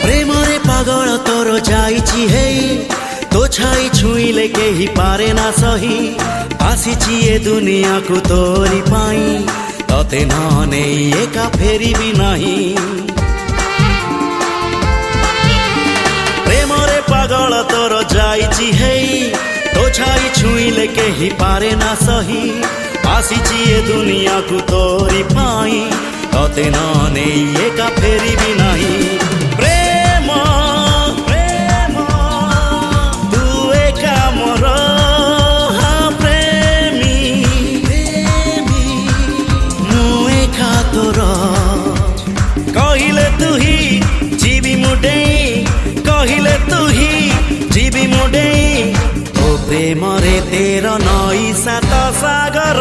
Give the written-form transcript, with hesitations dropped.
प्रेमरे पागल तोर जाइछि हे तो छाई छुईले केही पारे ना सही आसीछि ए दुनिया को तोरी पाई तते नने एका फेरी भी नाही प्रेमरे पागल तोर जाइछि हे तो छाई छुईले केही पारे ना सही आसीछि ए दुनिया को तोरी पाई तते नने एका फेरी भी नाही प्रेम प्रेम तू एका मोर हाँ प्रेमी प्रेमी मु एका तोर कहिले तू ही जीवी मुडे कहिले तू ही जीवी मुडे तो प्रेम रे तेर नई सात सागर।